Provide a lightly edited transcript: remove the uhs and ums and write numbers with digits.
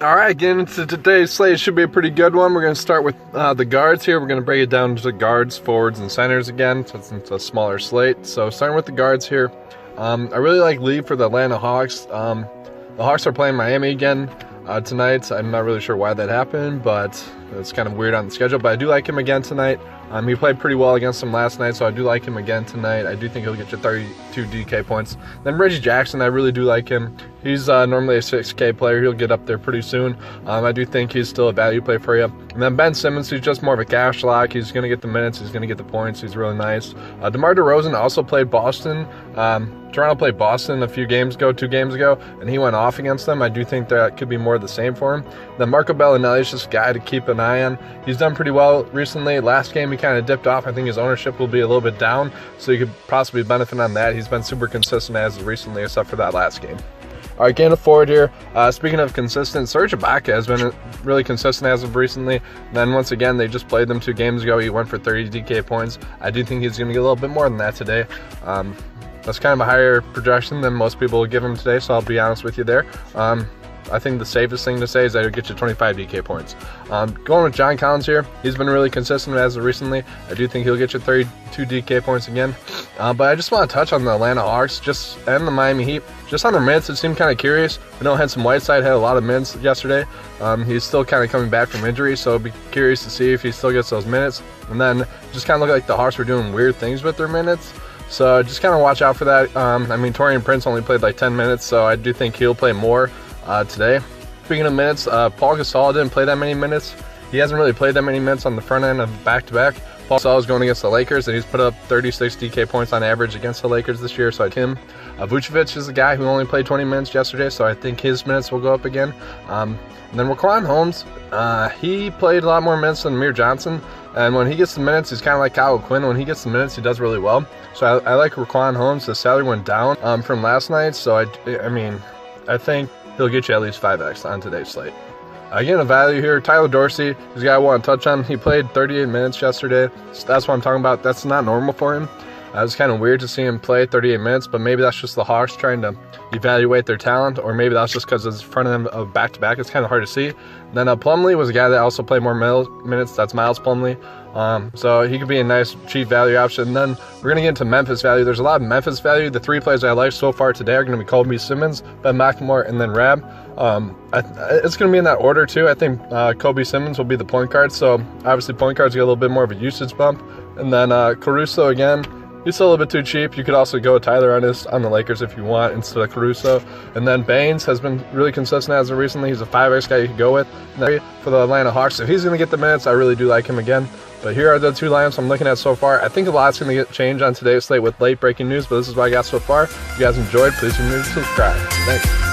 All right, getting into today's slate. It should be a pretty good one. We're going to start with the guards here. We're going to break it down to guards, forwards, and centers again, since it's a smaller slate. So starting with the guards here, I really like Lee for the Atlanta Hawks. The Hawks are playing Miami again tonight. I'm not really sure why that happened, but it's kind of weird on the schedule. But I do like him again tonight. He played pretty well against them last night, so I do like him again tonight. I do think he'll get you 32 DK points. Then Reggie Jackson, I really do like him. He's normally a 6K player. He'll get up there pretty soon. I do think he's still a value play for you. And then Ben Simmons, he's just more of a cash lock. He's going to get the minutes. He's going to get the points. He's really nice. DeMar DeRozan also played Boston. Toronto played Boston a few games ago, 2 games ago, and he went off against them. I do think that could be more of the same for him. Then Marco Bellinelli is just a guy to keep an eye on. He's done pretty well recently. Last game, he kind of dipped off. I think his ownership will be a little bit down, so you could possibly benefit on that. He's been super consistent as of recently, except for that last game. All right, getting forward here. Speaking of consistent, Serge Ibaka has been really consistent as of recently. Then once again, they just played them 2 games ago. He went for 30 DK points. I do think he's going to get a little bit more than that today. That's kind of a higher projection than most people will give him today, so I'll be honest with you there. I think the safest thing to say is that he'll get you 25 DK points. Going with John Collins here, he's been really consistent as of recently. I do think he'll get you 32 DK points again. But I just want to touch on the Atlanta Hawks and the Miami Heat. Just on their minutes, it seemed kind of curious. I know Handsome Whiteside had a lot of minutes yesterday. He's still kind of coming back from injury, so I'll be curious to see if he still gets those minutes. And then just kind of look like the Hawks were doing weird things with their minutes. So just kind of watch out for that. I mean, Taurean Prince only played like 10 minutes, so I do think he'll play more today. Speaking of minutes, Paul Gasol didn't play that many minutes. He hasn't really played that many minutes on the front end of back-to-back. Paul Gasol is going against the Lakers, and he's put up 36 DK points on average against the Lakers this year, so I like him. Vucevic is a guy who only played 20 minutes yesterday, so I think his minutes will go up again. And then Raquan Holmes, he played a lot more minutes than Amir Johnson, and when he gets the minutes, he's kind of like Kyle Quinn. When he gets the minutes, he does really well. So I like Raquan Holmes. The salary went down from last night, so I think he'll get you at least 5x on today's slate. Again, a value here, Tyler Dorsey is a guy I want to touch on. He played 38 minutes yesterday, so that's what I'm talking about. That's not normal for him. It was kind of weird to see him play 38 minutes, but maybe that's just the Hawks trying to evaluate their talent, or maybe that's just because it's front end of back-to-back. It's kind of hard to see. Then Plumlee was a guy that also played more minutes. That's Miles Plumlee. So he could be a nice cheap value option. And then we're going to get into Memphis value. There's a lot of Memphis value. The 3 players I like so far today are going to be Kobe Simmons, Ben McLemore, and then Rab. It's going to be in that order too. I think Kobe Simmons will be the point guard. So obviously point guards get a little bit more of a usage bump. And then Caruso again. He's still a little bit too cheap. You could also go with Tyler on the Lakers if you want instead of Caruso. And then Baines has been really consistent as of recently. He's a 5x guy you could go with. For the Atlanta Hawks, if he's going to get the minutes, I really do like him again. But here are the 2 lineups I'm looking at so far. I think a lot's going to get changed on today's slate with late breaking news, but this is what I got so far. If you guys enjoyed, please remember to subscribe. Thanks.